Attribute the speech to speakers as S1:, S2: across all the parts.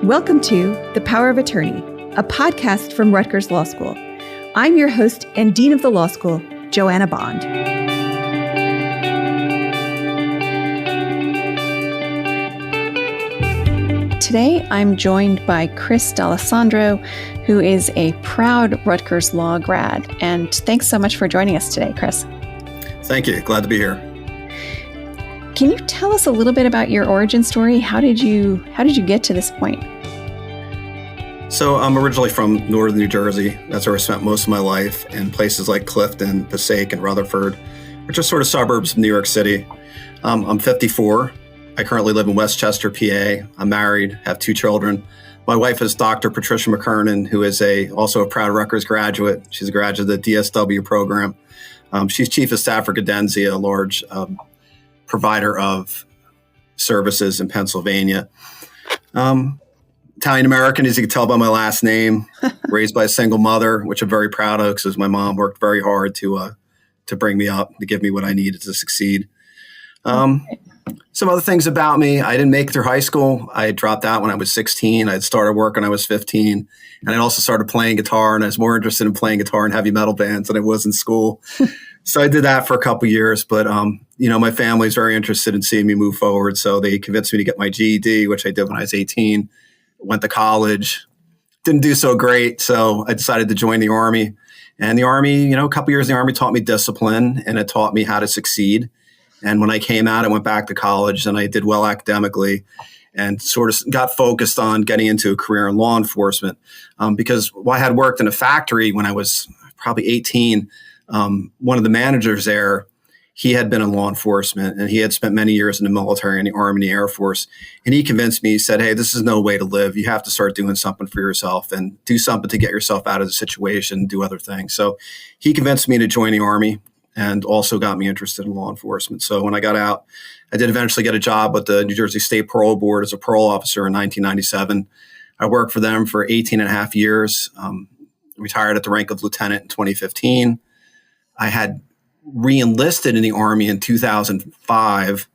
S1: Welcome to The Power of Attorney, a podcast from Rutgers Law School. I'm your host and Dean of the Law School, Joanna Bond. Today, I'm joined by Chris D'Alessandro, who is a proud Rutgers Law grad. And thanks so much for joining us today, Chris.
S2: Thank you. Glad to be here.
S1: Can you tell us a little bit about your origin story? How did you get to this point?
S2: So I'm originally from northern New Jersey. That's where I spent most of my life, in places like Clifton, Passaic, and Rutherford, which are sort of suburbs of New York City. I'm 54. I currently live in Westchester, PA. I'm married, have 2 children. My wife is Dr. Patricia McKernan, who is also a proud Rutgers graduate. She's a graduate of the DSW program. She's chief of staff for Cadenza, a large provider of services in Pennsylvania. Italian-American, as you can tell by my last name, raised by a single mother, which I'm very proud of because my mom worked very hard to bring me up, to give me what I needed to succeed. Some other things about me: I didn't make it through high school. I dropped out when I was 16. I had started work when I was 15. And I also started playing guitar, and I was more interested in playing guitar in heavy metal bands than I was in school. So I did that for a couple of years. But, my family's very interested in seeing me move forward. So they convinced me to get my GED, which I did when I was 18. Went to college, didn't do so great. So I decided to join the Army. And the Army, a couple of years in the Army taught me discipline, and it taught me how to succeed. And when I came out, I went back to college and I did well academically and sort of got focused on getting into a career in law enforcement. Because while I had worked in a factory when I was probably 18, one of the managers there, he had been in law enforcement and he had spent many years in the military and the Army and the Air Force. And he convinced me, he said, "Hey, this is no way to live. You have to start doing something for yourself and do something to get yourself out of the situation, do other things." So he convinced me to join the Army, and also got me interested in law enforcement. So when I got out, I did eventually get a job with the New Jersey State Parole Board as a parole officer in 1997. I worked for them for 18 and a half years, retired at the rank of lieutenant in 2015. I had re-enlisted in the Army in 2005,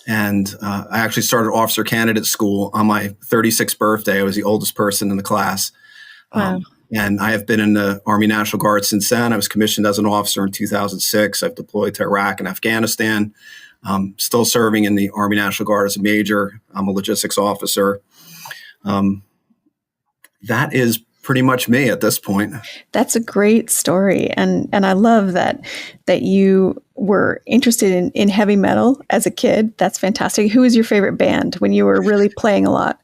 S2: and I actually started officer candidate school on my 36th birthday. I was the oldest person in the class.
S1: Wow.
S2: And I have been in the Army National Guard since then. I was commissioned as an officer in 2006. I've deployed to Iraq and Afghanistan. Still serving in the Army National Guard as a major. I'm a logistics officer. That is pretty much me at this point.
S1: That's a great story. And I love that you were interested in heavy metal as a kid. That's fantastic. Who was your favorite band when you were really playing a lot?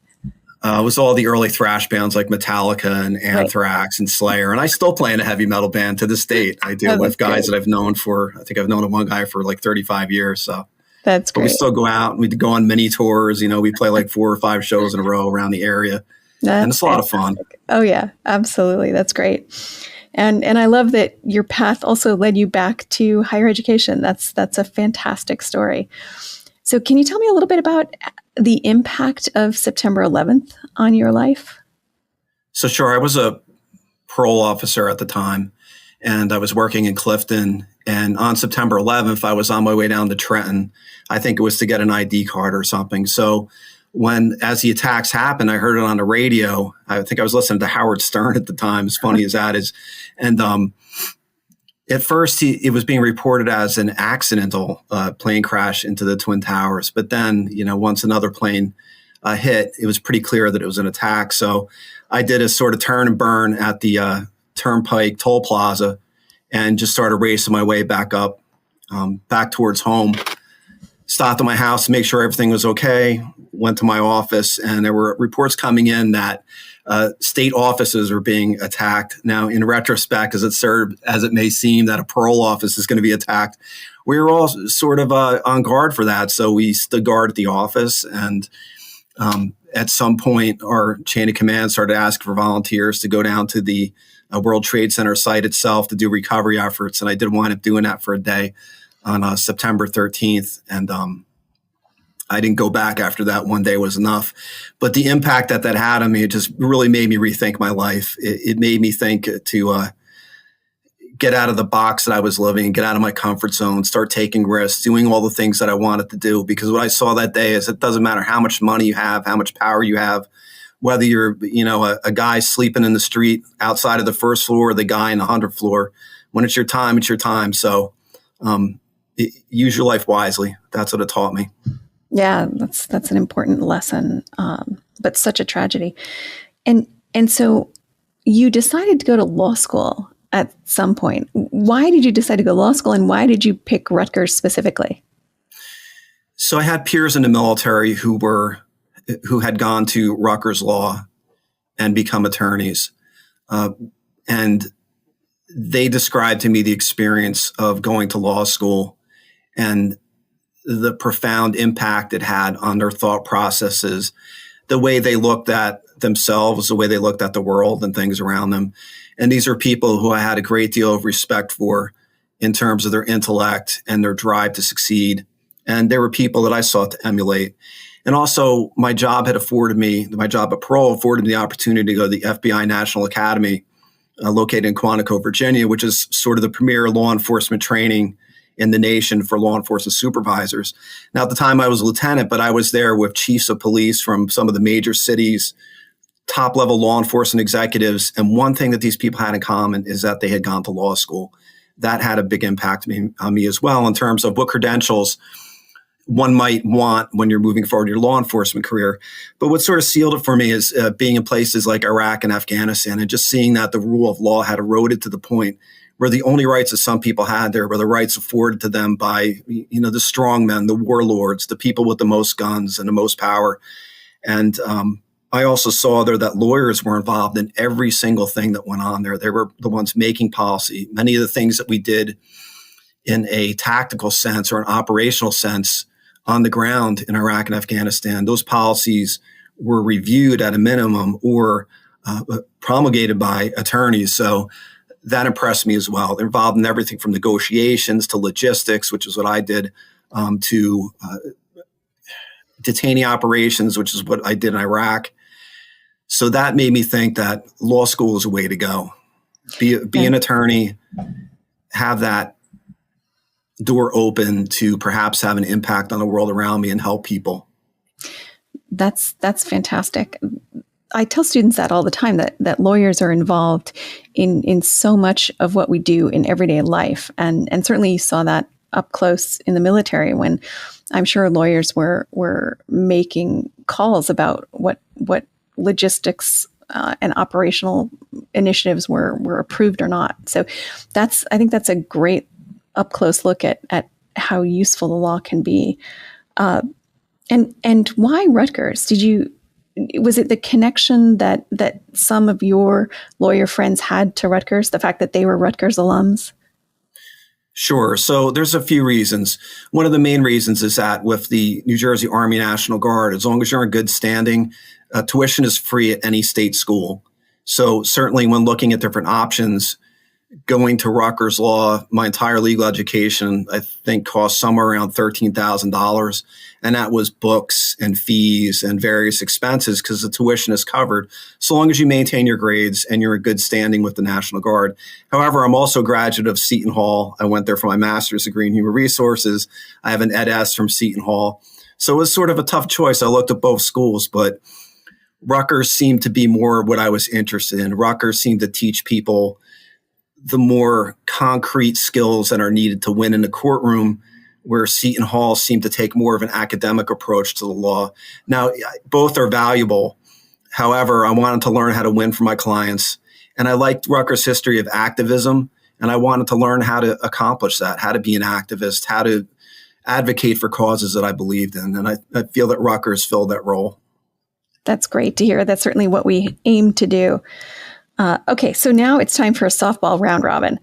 S2: It was all the early thrash bands like Metallica and Anthrax and Slayer. And I still play in a heavy metal band to this date. I do with guys that I've known I think I've known one guy for like 35 years. So
S1: that's great.
S2: But we still go out and we go on mini tours. We play like 4 or 5 shows in a row around the area. And it's a lot of fun.
S1: Oh yeah, absolutely. That's great. And I love that your path also led you back to higher education. That's a fantastic story. So can you tell me a little bit about the impact of September 11th on your life?
S2: So sure, I was a parole officer at the time, and I was working in Clifton. And on September 11th, I was on my way down to Trenton. I think it was to get an ID card or something. So as the attacks happened, I heard it on the radio. I think I was listening to Howard Stern at the time, as funny as that is. And at first, it was being reported as an accidental plane crash into the Twin Towers. But then, once another plane hit, it was pretty clear that it was an attack. So I did a sort of turn and burn at the Turnpike Toll Plaza and just started racing my way back up, back towards home. Stopped at my house to make sure everything was okay. Went to my office, and there were reports coming in that state offices are being attacked. Now, in retrospect, as it may seem that a parole office is going to be attacked, we were all sort of on guard for that. So we stood guard at the office, and at some point, our chain of command started asking for volunteers to go down to the World Trade Center site itself to do recovery efforts. And I did wind up doing that for a day on September 13th. And I didn't go back after that. One day was enough. But the impact that had on me, it just really made me rethink my life. It made me think to get out of the box that I was living, get out of my comfort zone, start taking risks, doing all the things that I wanted to do. Because what I saw that day is it doesn't matter how much money you have, how much power you have, whether you're, a guy sleeping in the street outside of the first floor or the guy in the 100th floor. When it's your time, it's your time. So use your life wisely. That's what it taught me.
S1: Yeah, that's an important lesson, but such a tragedy. And so you decided to go to law school at some point. Why did you decide to go to law school, and why did you pick Rutgers specifically?
S2: So I had peers in the military who had gone to Rutgers Law and become attorneys. And they described to me the experience of going to law school and the profound impact it had on their thought processes, the way they looked at themselves, the way they looked at the world and things around them. And these are people who I had a great deal of respect for in terms of their intellect and their drive to succeed. And they were people that I sought to emulate. And also my job at Parole afforded me the opportunity to go to the FBI National Academy, located in Quantico, Virginia, which is sort of the premier law enforcement training in the nation for law enforcement supervisors. Now, at the time I was a lieutenant, but I was there with chiefs of police from some of the major cities, top level law enforcement executives. And one thing that these people had in common is that they had gone to law school. That had a big impact on me as well in terms of what credentials one might want when you're moving forward in your law enforcement career. But what sort of sealed it for me is being in places like Iraq and Afghanistan and just seeing that the rule of law had eroded to the point where the only rights that some people had there were the rights afforded to them by, the strong men, the warlords, the people with the most guns and the most power. And I also saw there that lawyers were involved in every single thing that went on there. They were the ones making policy. Many of the things that we did in a tactical sense or an operational sense on the ground in Iraq and Afghanistan, those policies were reviewed at a minimum or promulgated by attorneys. So that impressed me as well. They're involved in everything from negotiations to logistics, which is what I did, to detainee operations, which is what I did in Iraq. So that made me think that law school is a way to go. Be an attorney, have that door open to perhaps have an impact on the world around me and help people.
S1: That's fantastic. I tell students that all the time, that lawyers are involved in so much of what we do in everyday life. And certainly you saw that up close in the military when I'm sure lawyers were making calls about what logistics and operational initiatives were approved or not. So I think that's a great up close look at how useful the law can be. And why Rutgers? Was it the connection that some of your lawyer friends had to Rutgers, the fact that they were Rutgers alums?
S2: Sure. So there's a few reasons. One of the main reasons is that with the New Jersey Army National Guard, as long as you're in good standing, tuition is free at any state school. So certainly when looking at different options, going to Rutgers Law, my entire legal education, I think cost somewhere around $13,000. And that was books and fees and various expenses because the tuition is covered so long as you maintain your grades and you're in good standing with the National Guard. However, I'm also a graduate of Seton Hall. I went there for my master's degree in human resources. I have an Ed.S. from Seton Hall. So it was sort of a tough choice. I looked at both schools, but Rutgers seemed to be more what I was interested in. Rutgers seemed to teach people the more concrete skills that are needed to win in the courtroom, where Seton Hall seemed to take more of an academic approach to the law. Now, both are valuable. However, I wanted to learn how to win for my clients. And I liked Rutgers' history of activism. And I wanted to learn how to accomplish that, how to be an activist, how to advocate for causes that I believed in. And I feel that Rutgers filled that role.
S1: That's great to hear. That's certainly what we aim to do. Okay, so now it's time for a softball round robin.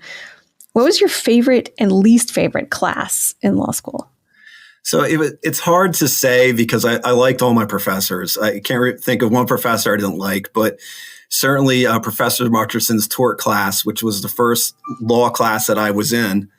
S1: What was your favorite and least favorite class in law school?
S2: So it's hard to say because I liked all my professors. I can't think of one professor I didn't like, but certainly Professor Murchison's tort class, which was the first law class that I was in,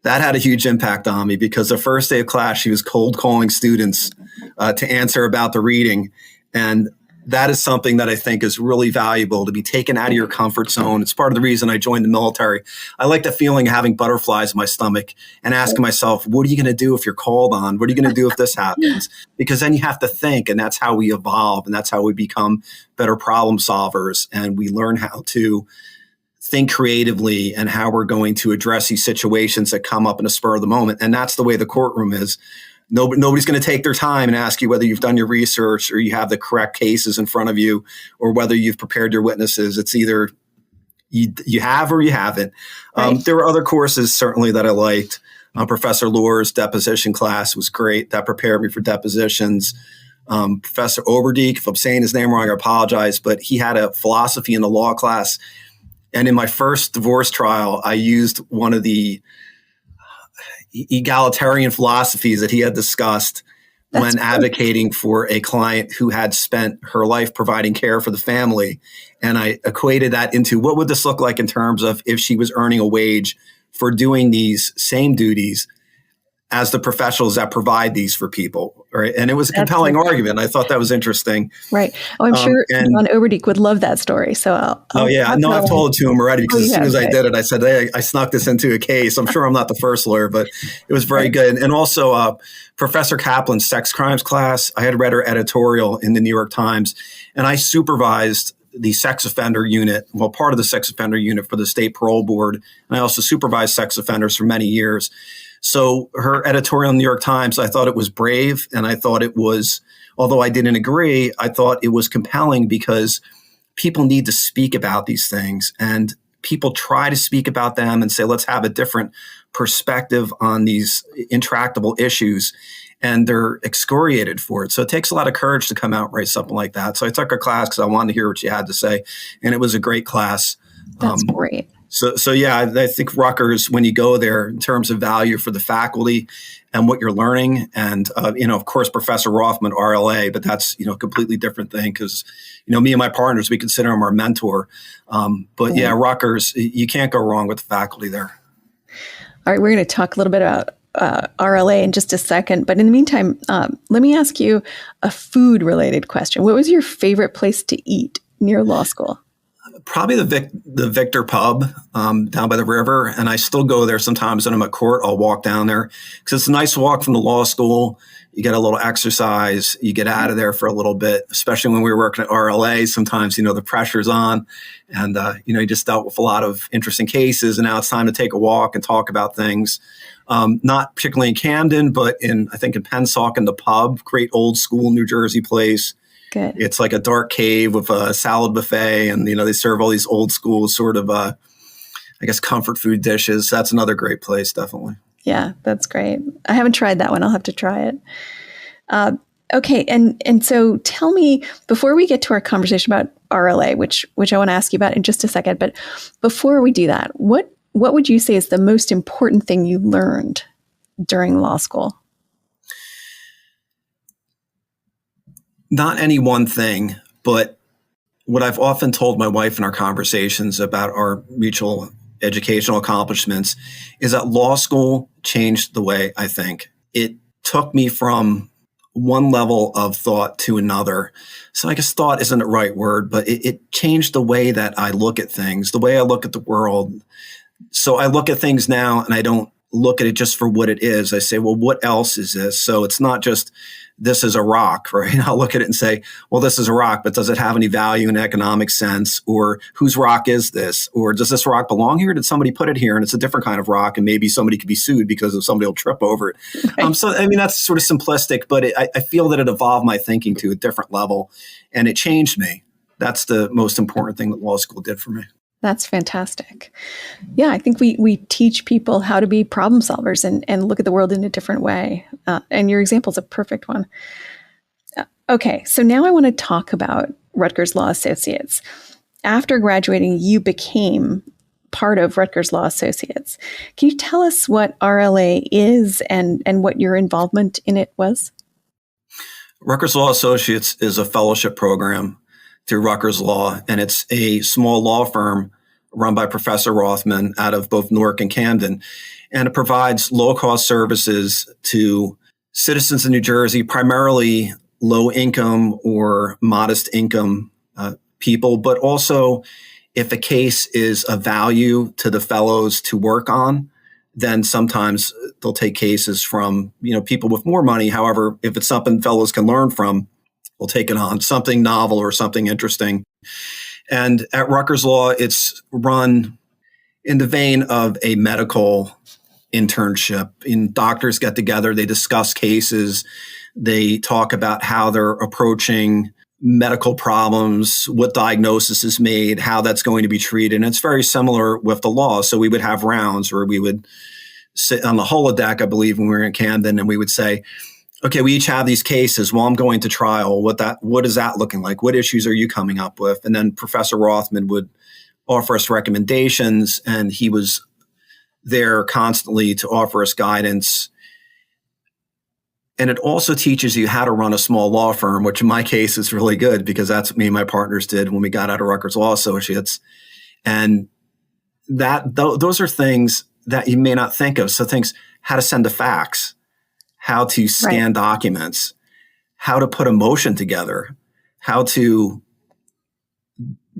S2: that had a huge impact on me because the first day of class, she was cold calling students to answer about the reading. And that is something that I think is really valuable, to be taken out of your comfort zone. It's part of the reason I joined the military. I like the feeling of having butterflies in my stomach and asking myself, what are you going to do if you're called on? What are you going to do if this happens? Because then you have to think, and that's how we evolve, and that's how we become better problem solvers. And we learn how to think creatively and how we're going to address these situations that come up in a spur of the moment. And that's the way the courtroom is. Nobody's going to take their time and ask you whether you've done your research or you have the correct cases in front of you or whether you've prepared your witnesses. It's either you have or you haven't. Right. There were other courses certainly that I liked. Professor Lohr's deposition class was great. That prepared me for depositions. Professor Oberdiek, if I'm saying his name wrong, I apologize, but he had a philosophy in the law class. And in my first divorce trial, I used one of the egalitarian philosophies that he had discussed when advocating for a client who had spent her life providing care for the family. And I equated that into what would this look like in terms of if she was earning a wage for doing these same duties as the professionals that provide these for people, right? And it was a compelling argument. I thought that was interesting.
S1: Right. Oh, I'm sure John Oberdiek would love that story. So
S2: I've told it to him already, because as soon as I did it, I said, hey, I snuck this into a case. I'm sure I'm not the first lawyer, but it was very good. And also Professor Kaplan's sex crimes class, I had read her editorial in the New York Times, and I supervised the sex offender unit, part of the sex offender unit for the state parole board. And I also supervised sex offenders for many years. So her editorial in the New York Times, I thought it was brave, and I thought it was, although I didn't agree, I thought it was compelling because people need to speak about these things, and people try to speak about them and say, let's have a different perspective on these intractable issues, and they're excoriated for it. So it takes a lot of courage to come out and write something like that. So I took her class because I wanted to hear what she had to say, and it was a great class.
S1: That's great.
S2: So yeah, I think Rutgers, when you go there, in terms of value for the faculty and what you're learning, and of course, Professor Rothman, RLA, but that's a completely different thing because me and my partners, we consider him our mentor. But yeah, Rutgers, you can't go wrong with the faculty there.
S1: All right, we're going to talk a little bit about RLA in just a second, but in the meantime, let me ask you a food-related question. What was your favorite place to eat near law school?
S2: Probably the Victor Pub down by the river, and I still go there sometimes when I'm at court. I'll walk down there because it's a nice walk from the law school. You get a little exercise, you get out of there for a little bit, especially when we were working at RLA. Sometimes, the pressure's on, and, you just dealt with a lot of interesting cases, and now it's time to take a walk and talk about things. Not particularly in Camden, but I think in Pennsauken, the Pub, great old school New Jersey place. Good. It's like a dark cave with a salad buffet, and they serve all these old school sort of, comfort food dishes. That's another great place, definitely. Yeah,
S1: that's great. I haven't tried that one. I'll have to try it. Okay, and so tell me, before we get to our conversation about RLA, which I want to ask you about in just a second, but before we do that, what would you say is the most important thing you learned during law school?
S2: Not any one thing, but what I've often told my wife in our conversations about our mutual educational accomplishments is that law school changed the way I think. It took me from one level of thought to another. So I guess thought isn't the right word, but it changed the way that I look at things, the way I look at the world. So I look at things now and I don't look at it just for what it is. I say, well, what else is this? So it's not just this is a rock, right? I'll look at it and say, well, this is a rock, but does it have any value in economic sense? Or whose rock is this? Or does this rock belong here? Did somebody put it here? And it's a different kind of rock, and maybe somebody could be sued because of somebody will trip over it. Right. So, that's sort of simplistic, but I feel that it evolved my thinking to a different level, and it changed me. That's the most important thing that law school did for me.
S1: That's fantastic. Yeah, I think we teach people how to be problem solvers and look at the world in a different way. And your example is a perfect one. Okay, so now I want to talk about Rutgers Law Associates. After graduating, you became part of Rutgers Law Associates. Can you tell us what RLA is and what your involvement in it was?
S2: Rutgers Law Associates is a fellowship program through Rutgers Law, and it's a small law firm run by Professor Rothman out of both Newark and Camden. And it provides low-cost services to citizens in New Jersey, primarily low income or modest income people, but also if a case is of value to the fellows to work on, then sometimes they'll take cases from, people with more money. However, if it's something fellows can learn from, we'll take it on, something novel or something interesting. And at Rutgers Law, it's run in the vein of a medical internship. Doctors get together, they discuss cases, they talk about how they're approaching medical problems, what diagnosis is made, how that's going to be treated. And it's very similar with the law. So we would have rounds where we would sit on the holodeck, I believe, when we were in Camden, and we would say, okay, we each have these cases. Well, I'm going to trial. What is that looking like? What issues are you coming up with? And then Professor Rothman would offer us recommendations, and he was there constantly to offer us guidance. And it also teaches you how to run a small law firm, which in my case is really good because that's what me and my partners did when we got out of Rutgers Law Associates. And those are things that you may not think of. So things, how to send a fax, how to scan documents, how to put a motion together, how to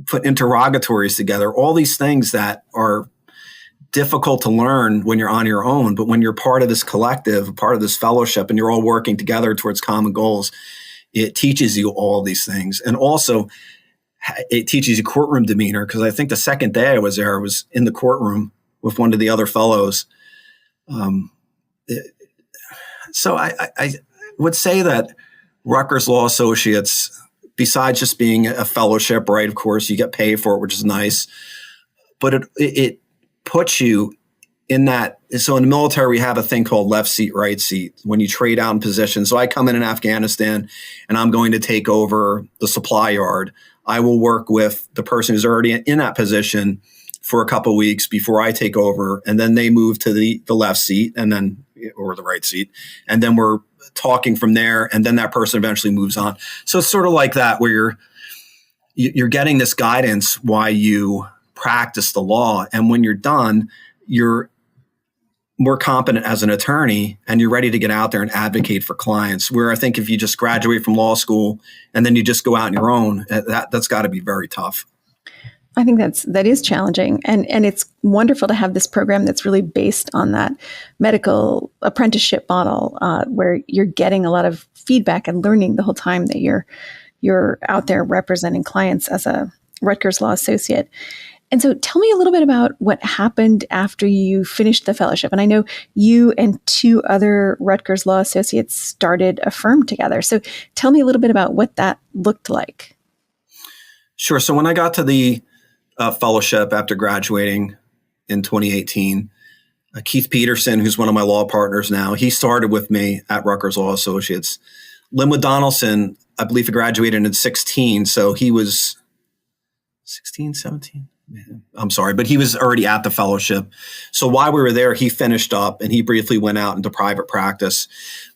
S2: put interrogatories together, all these things that are difficult to learn when you're on your own. But when you're part of this collective, part of this fellowship, and you're all working together towards common goals, it teaches you all these things. And also it teaches you courtroom demeanor, because I think the second day I was there, I was in the courtroom with one of the other fellows. So I would say that Rutgers Law Associates, besides just being a fellowship, right? Of course, you get paid for it, which is nice, but it puts you in that. So in the military, we have a thing called left seat, right seat when you trade out in position. So I come in Afghanistan and I'm going to take over the supply yard. I will work with the person who's already in that position for a couple of weeks before I take over. And then they move to the left seat or the right seat. And then we're talking from there. And then that person eventually moves on. So it's sort of like that, where you're getting this guidance while you practice the law. And when you're done, you're more competent as an attorney and you're ready to get out there and advocate for clients. Where I think if you just graduate from law school and then you just go out on your own, that's got to be very tough.
S1: I think that is challenging. And it's wonderful to have this program that's really based on that medical apprenticeship model, where you're getting a lot of feedback and learning the whole time that you're out there representing clients as a Rutgers Law Associate. And so tell me a little bit about what happened after you finished the fellowship. And I know you and two other Rutgers Law Associates started a firm together. So tell me a little bit about what that looked like.
S2: Sure. So when I got to the fellowship after graduating in 2018, Keith Peterson, who's one of my law partners now, he started with me at Rutgers Law Associates. Linwood Donaldson, I believe he graduated in 16. So he was 16, 17. I'm sorry, but he was already at the fellowship. So while we were there, he finished up and he briefly went out into private practice.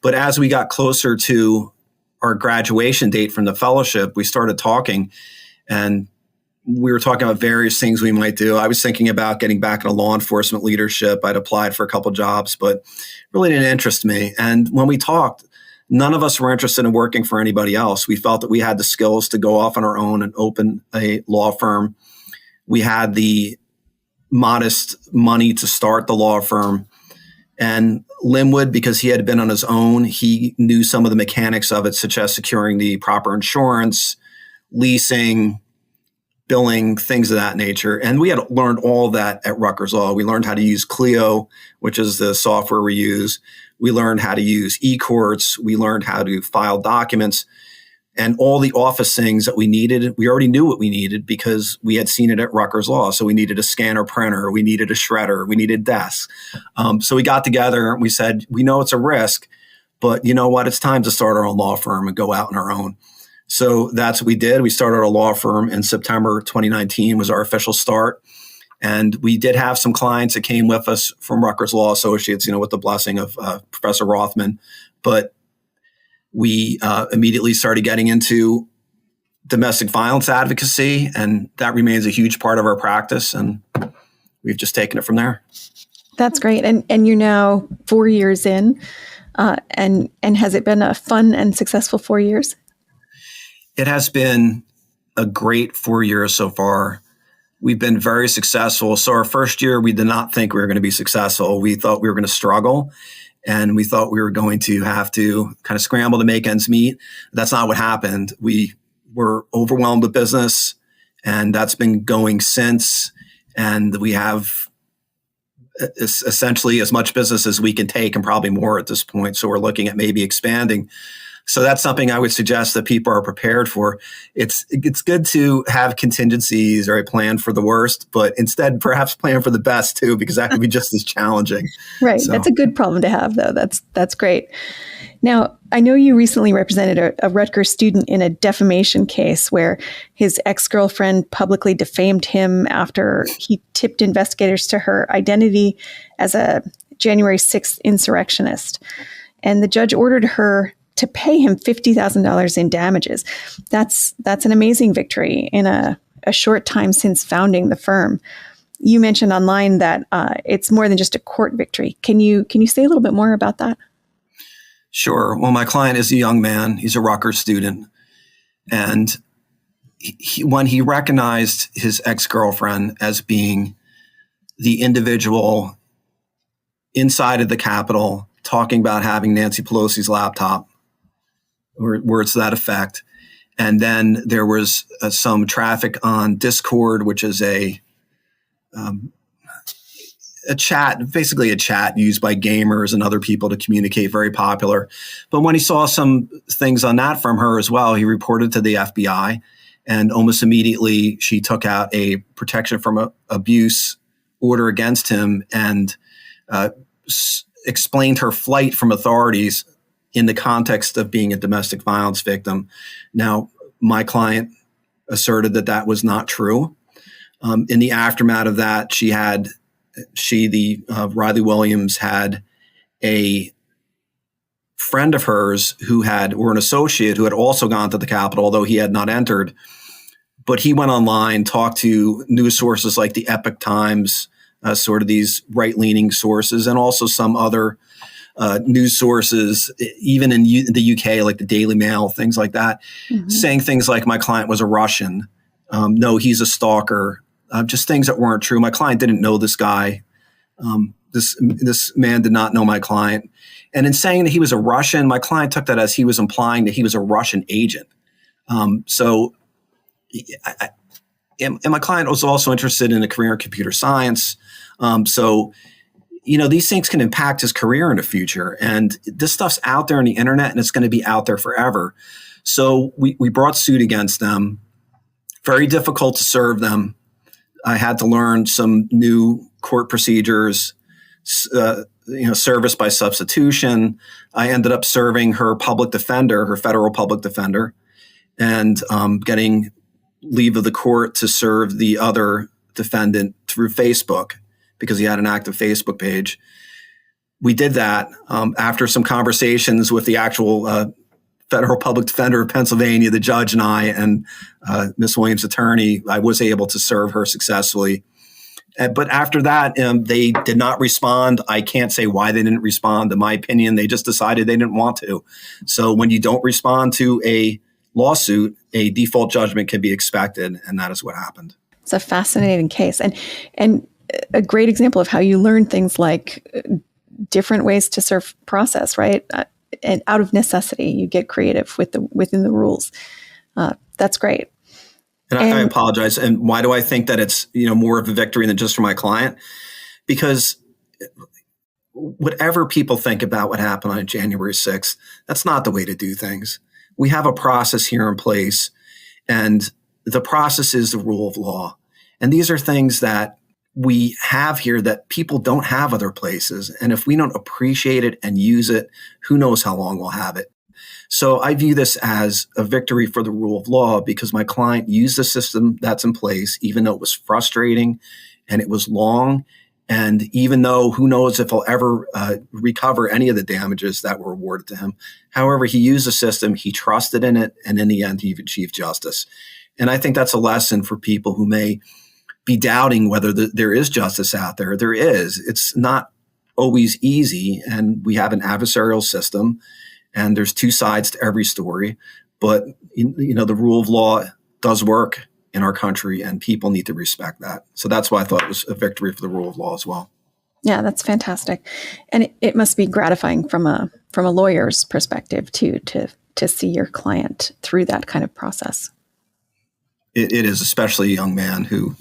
S2: But as we got closer to our graduation date from the fellowship, we started talking, and we were talking about various things we might do. I was thinking about getting back into law enforcement leadership. I'd applied for a couple jobs, but really didn't interest me. And when we talked, none of us were interested in working for anybody else. We felt that we had the skills to go off on our own and open a law firm. We had the modest money to start the law firm. And Linwood, because he had been on his own, he knew some of the mechanics of it, such as securing the proper insurance, leasing, billing, things of that nature. And we had learned all that at Rutgers Law. We learned how to use Clio, which is the software we use. We learned how to use e-courts. We learned how to file documents. And all the office things that we needed, we already knew what we needed because we had seen it at Rutgers Law. So we needed a scanner printer, we needed a shredder, we needed desks. So we got together and we said, we know it's a risk, but you know what? It's time to start our own law firm and go out on our own. So that's what we did. We started a law firm in September 2019 was our official start. And we did have some clients that came with us from Rutgers Law Associates, with the blessing of Professor Rothman. But we immediately started getting into domestic violence advocacy, and that remains a huge part of our practice. And we've just taken it from there.
S1: That's great. And you're now 4 years in. And has it been a fun and successful 4 years?
S2: It has been a great 4 years so far. We've been very successful. So our first year, we did not think we were going to be successful. We thought we were going to struggle, and we thought we were going to have to kind of scramble to make ends meet. That's not what happened. We were overwhelmed with business, and that's been going since. And we have essentially as much business as we can take, and probably more at this point. So we're looking at maybe expanding. So that's something I would suggest that people are prepared for. It's good to have contingencies or a plan for the worst, but instead perhaps plan for the best too, because that can be just as challenging.
S1: Right. So. That's a good problem to have, though. That's great. Now, I know you recently represented a Rutgers student in a defamation case where his ex-girlfriend publicly defamed him after he tipped investigators to her identity as a January 6th insurrectionist. And the judge ordered her to pay him $50,000 in damages. That's an amazing victory in a short time since founding the firm. You mentioned online that it's more than just a court victory. Can you say a little bit more about that?
S2: Sure. Well, my client is a young man. He's a Rutgers student. And when he recognized his ex-girlfriend as being the individual inside of the Capitol talking about having Nancy Pelosi's laptop, or words to that effect. And then there was some traffic on Discord, which is a chat, basically a chat used by gamers and other people to communicate, very popular. But when he saw some things on that from her as well, he reported to the FBI, and almost immediately she took out a protection from abuse order against him and explained her flight from authorities in the context of being a domestic violence victim. Now, my client asserted that that was not true. In the aftermath of that, Riley Williams had a friend of hers or an associate who had also gone to the Capitol, although he had not entered. But he went online, talked to news sources like the Epoch Times, sort of these right-leaning sources, and also some other news sources, even in the UK, like the Daily Mail, things like that, saying things like my client was a Russian. No, he's a stalker. Just things that weren't true. My client didn't know this guy. This man did not know my client. And in saying that he was a Russian, my client took that as he was implying that he was a Russian agent. And my client was also interested in a career in computer science. These things can impact his career in the future. And this stuff's out there on the internet, and it's going to be out there forever. So we brought suit against them. Very difficult to serve them. I had to learn some new court procedures, service by substitution. I ended up serving her public defender, her federal public defender, and getting leave of the court to serve the other defendant through Facebook, because he had an active Facebook page. We did that after some conversations with the actual federal public defender of Pennsylvania, the judge and I, and Ms. Williams' attorney. I was able to serve her successfully. But after that, they did not respond. I can't say why they didn't respond. In my opinion, they just decided they didn't want to. So when you don't respond to a lawsuit, a default judgment can be expected, and that is what happened.
S1: It's a fascinating case, and a great example of how you learn things like different ways to serve process, right? And out of necessity, you get creative within the rules. That's great.
S2: And I apologize. And why do I think that it's more of a victory than just for my client? Because whatever people think about what happened on January 6th, that's not the way to do things. We have a process here in place, and the process is the rule of law. And these are things that we have here that people don't have other places. And if we don't appreciate it and use it, who knows how long we'll have it. So I view this as a victory for the rule of law, because my client used the system that's in place, even though it was frustrating and it was long. And even though who knows if he'll ever recover any of the damages that were awarded to him. However, he used the system, he trusted in it, and in the end, he achieved justice. And I think that's a lesson for people who may be doubting whether there is justice out there. There is. It's not always easy, and we have an adversarial system, and there's two sides to every story. But the rule of law does work in our country, and people need to respect that. So that's why I thought it was a victory for the rule of law as well.
S1: Yeah, that's fantastic, and it must be gratifying from a lawyer's perspective too, to see your client through that kind of process.
S2: It is, especially a young man who,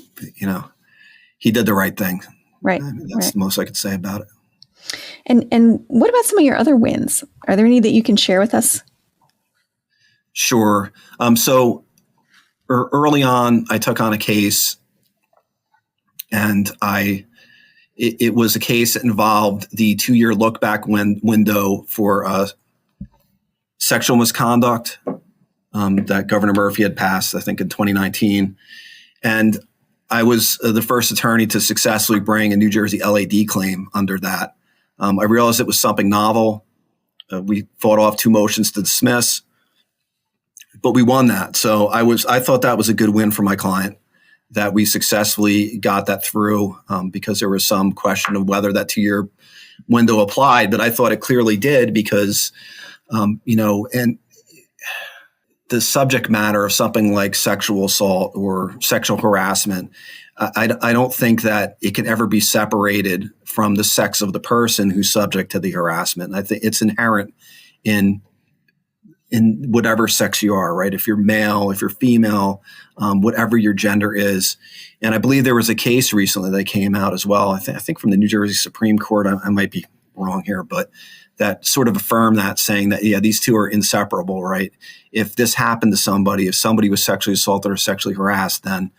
S2: he did the right thing.
S1: Right.
S2: That's the most I could say about it.
S1: And what about some of your other wins? Are there any that you can share with us?
S2: Sure. So early on, I took on a case, and it was a case that involved the 2-year look back window for sexual misconduct that Governor Murphy had passed, I think, in 2019. And I was the first attorney to successfully bring a New Jersey LAD claim under that. I realized it was something novel. We fought off 2 motions to dismiss, but we won that. So I thought that was a good win for my client, that we successfully got that through, because there was some question of whether that 2-year window applied, but I thought it clearly did because, and the subject matter of something like sexual assault or sexual harassment, I don't think that it can ever be separated from the sex of the person who's subject to the harassment. I think it's inherent in whatever sex you are, right? If you're male, if you're female, whatever your gender is. And I believe there was a case recently that came out as well. I think from the New Jersey Supreme Court, I might be wrong here, but that sort of affirmed that, saying that, yeah, these two are inseparable, right? If this happened to somebody, if somebody was sexually assaulted or sexually harassed, then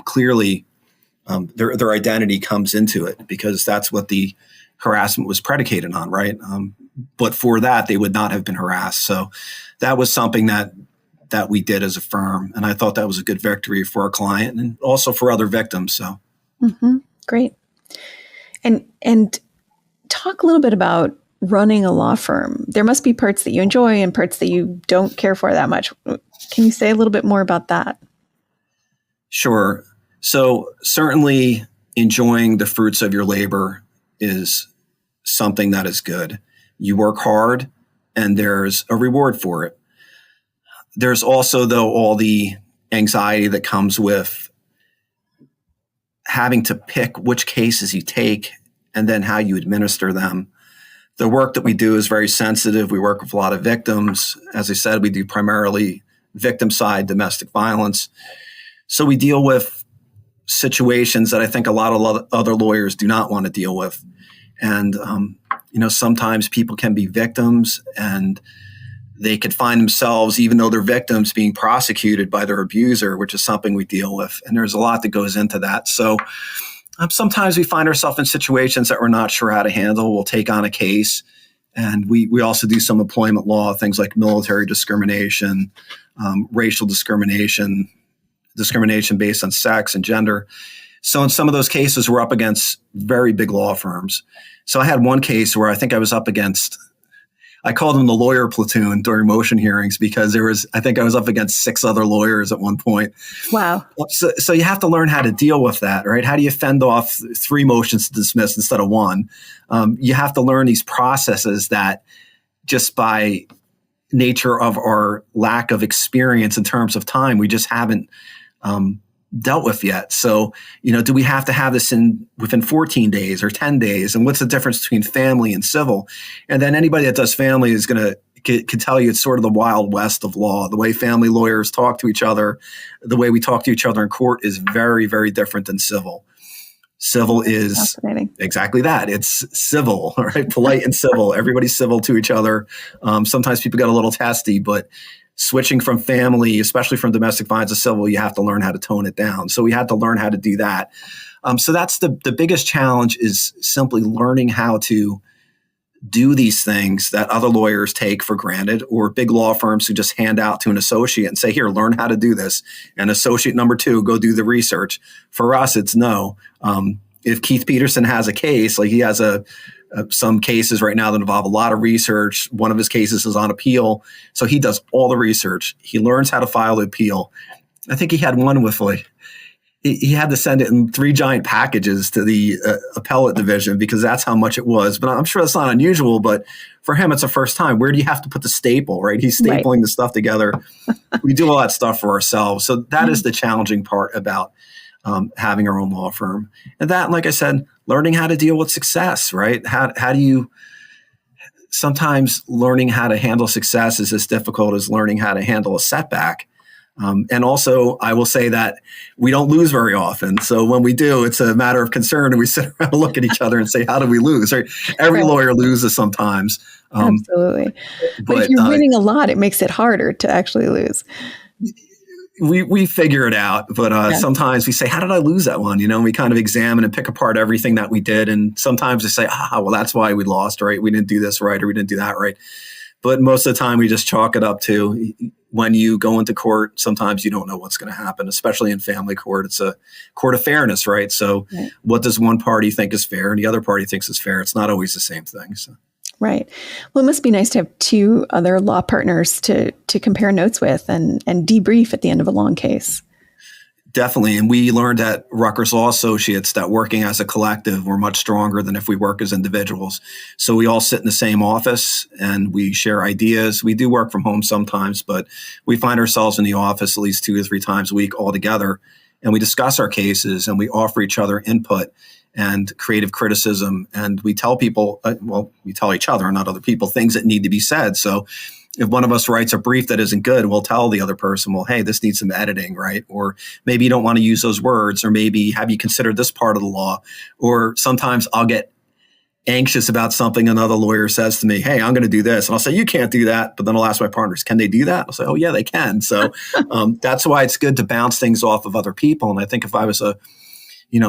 S2: clearly their identity comes into it, because that's what the harassment was predicated on, right? But for that, they would not have been harassed. So that was something that we did as a firm. And I thought that was a good victory for our client and also for other victims. So
S1: Great. And talk a little bit about running a law firm. There must be parts that you enjoy and parts that you don't care for that much. Can you say a little bit more about that?
S2: Sure. So certainly enjoying the fruits of your labor is something that is good. You work hard and there's a reward for it. There's also, though, all the anxiety that comes with having to pick which cases you take and then how you administer them. The work that we do is very sensitive. We work with a lot of victims. As I said, we do primarily victim side domestic violence. So we deal with situations that I think a lot of other lawyers do not want to deal with. And, sometimes people can be victims and they could find themselves, even though they're victims, being prosecuted by their abuser, which is something we deal with. And there's a lot that goes into that. So sometimes we find ourselves in situations that we're not sure how to handle. We'll take on a case. And we also do some employment law, things like military discrimination, racial discrimination based on sex and gender. So in some of those cases, we're up against very big law firms. So I had one case where I think I was up against, I called them the lawyer platoon during motion hearings, because I think I was up against 6 other lawyers at one point.
S1: Wow.
S2: So you have to learn how to deal with that, right? How do you fend off 3 motions to dismiss instead of 1? You have to learn these processes that, just by nature of our lack of experience in terms of time, we just haven't dealt with yet. So, do we have to have this within 14 days or 10 days? And what's the difference between family and civil? And then anybody that does family is going to could tell you it's sort of the Wild West of law. The way family lawyers talk to each other, the way we talk to each other in court is very, very different than civil. Civil is exactly that. It's civil, right? Polite and civil. Everybody's civil to each other. Sometimes people get a little testy, but switching from family, especially from domestic violence to civil, you have to learn how to tone it down. So we had to learn how to do that. So that's the biggest challenge, is simply learning how to do these things that other lawyers take for granted, or big law firms who just hand out to an associate and say, here, learn how to do this. And associate number 2, go do the research. For us, it's no. If Keith Peterson has a case, like he has some cases right now that involve a lot of research. One of his cases is on appeal. So he does all the research. He learns how to file the appeal. I think he had one with he had to send it in 3 giant packages to the appellate division because that's how much it was. But I'm sure that's not unusual, but for him, it's the first time. Where do you have to put the staple, right? He's stapling the stuff together. We do all that stuff for ourselves. So that is the challenging part about having our own law firm. And that, like I said, learning how to deal with success, right? How do you, sometimes learning how to handle success is as difficult as learning how to handle a setback. And also, I will say that we don't lose very often. So when we do, it's a matter of concern, and we sit around and look at each other and say, how do we lose? Right? Every lawyer loses sometimes.
S1: Absolutely. But if you're winning a lot, it makes it harder to actually lose.
S2: We figure it out, but sometimes we say, how did I lose that one? And we kind of examine and pick apart everything that we did. And sometimes we say, well, that's why we lost, right? We didn't do this right, or we didn't do that right. But most of the time we just chalk it up to when you go into court, sometimes you don't know what's going to happen, especially in family court. It's a court of fairness, right? So what does one party think is fair and the other party thinks is fair? It's not always the same thing. So.
S1: Right. Well, it must be nice to have 2 other law partners to compare notes with and debrief at the end of a long case.
S2: Definitely. And we learned at Rutgers Law Associates that working as a collective, we're much stronger than if we work as individuals. So we all sit in the same office and we share ideas. We do work from home sometimes, but we find ourselves in the office at least 2 or 3 times a week all together. And we discuss our cases and we offer each other input and creative criticism. And we tell people, we tell each other, not other people, things that need to be said. So if one of us writes a brief that isn't good, we'll tell the other person, well, hey, this needs some editing, right? Or maybe you don't want to use those words, or maybe have you considered this part of the law? Or sometimes I'll get anxious about something another lawyer says to me, hey, I'm going to do this. And I'll say, you can't do that. But then I'll ask my partners, can they do that? I'll say, oh, yeah, they can. So that's why it's good to bounce things off of other people. And I think if I was a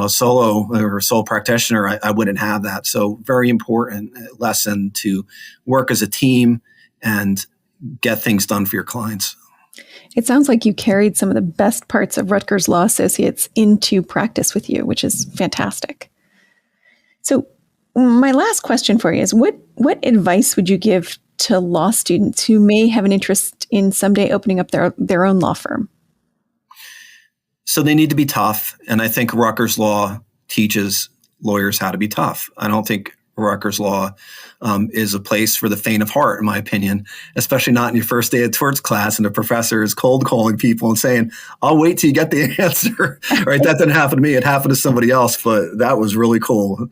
S2: solo or sole practitioner, I wouldn't have that. So very important lesson to work as a team and get things done for your clients.
S1: It sounds like you carried some of the best parts of Rutgers Law Associates into practice with you, which is fantastic. So my last question for you is, what advice would you give to law students who may have an interest in someday opening up their own law firm?
S2: So they need to be tough. And I think Rutgers Law teaches lawyers how to be tough. I don't think Rutgers Law is a place for the faint of heart, in my opinion, especially not in your first day of torts class and the professor is cold calling people and saying, I'll wait till you get the answer. Right? That didn't happen to me. It happened to somebody else, but that was really cool.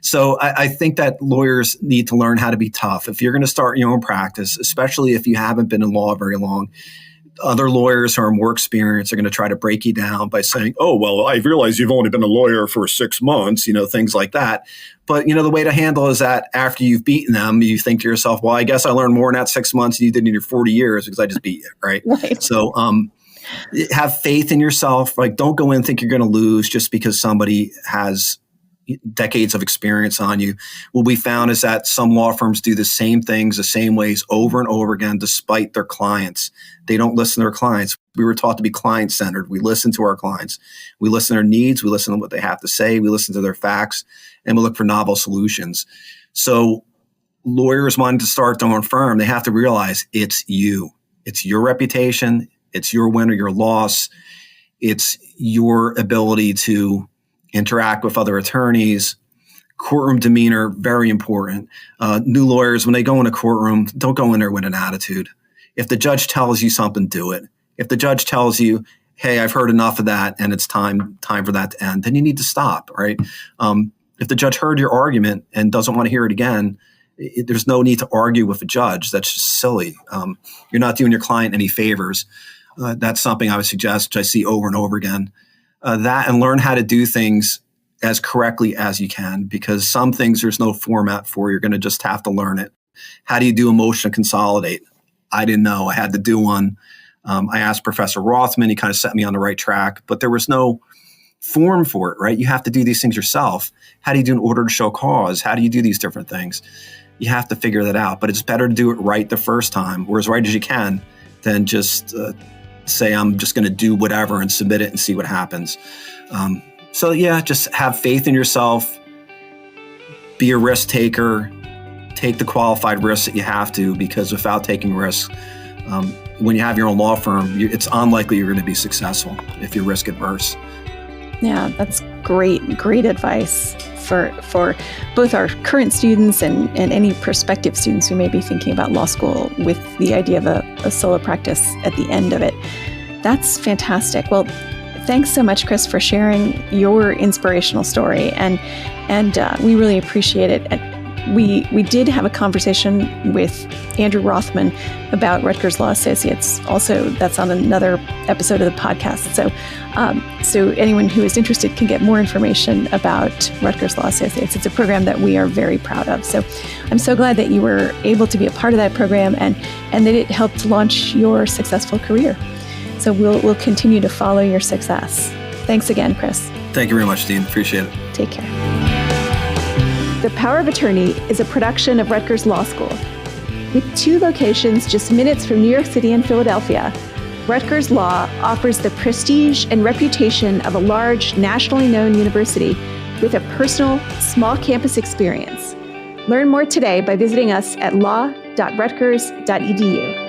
S2: So I think that lawyers need to learn how to be tough. If you're going to start your own practice, especially if you haven't been in law very long, other lawyers who are more experienced are going to try to break you down by saying, oh, well, I realize you've only been a lawyer for 6 months, things like that. But, the way to handle is that after you've beaten them, you think to yourself, well, I guess I learned more in that 6 months than you did in your 40 years because I just beat you, right? So have faith in yourself. Like, don't go in and think you're going to lose just because somebody has decades of experience on you. What we found is that some law firms do the same things the same ways over and over again, despite their clients. They don't listen to their clients. We were taught to be client-centered. We listen to our clients. We listen to their needs. We listen to what they have to say. We listen to their facts, and we look for novel solutions. So lawyers wanting to start their own firm, they have to realize it's you. It's your reputation. It's your win or your loss. It's your ability to interact with other attorneys. Courtroom demeanor, very important. New lawyers, when they go in a courtroom, don't go in there with an attitude. If the judge tells you something, do it. If the judge tells you, hey, I've heard enough of that and it's time for that to end, then you need to stop, right? If the judge heard your argument and doesn't want to hear it again, there's no need to argue with a judge. That's just silly. You're not doing your client any favors. That's something I would suggest, which I see over and over again. That and learn how to do things as correctly as you can, because some things there's no format for. You're going to just have to learn it. How do you do a motion to consolidate? I didn't know. I had to do one. I asked Professor Rothman. He kind of set me on the right track, but there was no form for it, right? You have to do these things yourself. How do you do an order to show cause? How do you do these different things? You have to figure that out, but it's better to do it right the first time, or as right as you can, than just say, I'm just going to do whatever and submit it and see what happens. So just have faith in yourself, be a risk taker, take the qualified risks that you have to, because without taking risks, when you have your own law firm, it's unlikely you're going to be successful if you're risk adverse.
S1: Yeah, that's great advice for both our current students and any prospective students who may be thinking about law school with the idea of a solo practice at the end of it. That's fantastic. Well, thanks so much, Chris, for sharing your inspirational story, and we really appreciate it. We did have a conversation with Andrew Rothman about Rutgers Law Associates. Also, that's on another episode of the podcast. So anyone who is interested can get more information about Rutgers Law Associates. It's a program that we are very proud of. So I'm so glad that you were able to be a part of that program and that it helped launch your successful career. So we'll continue to follow your success. Thanks again, Chris.
S2: Thank you very much, Dean. Appreciate it.
S1: Take care. The Power of Attorney is a production of Rutgers Law School. With 2 locations just minutes from New York City and Philadelphia, Rutgers Law offers the prestige and reputation of a large, nationally known university with a personal, small campus experience. Learn more today by visiting us at law.rutgers.edu.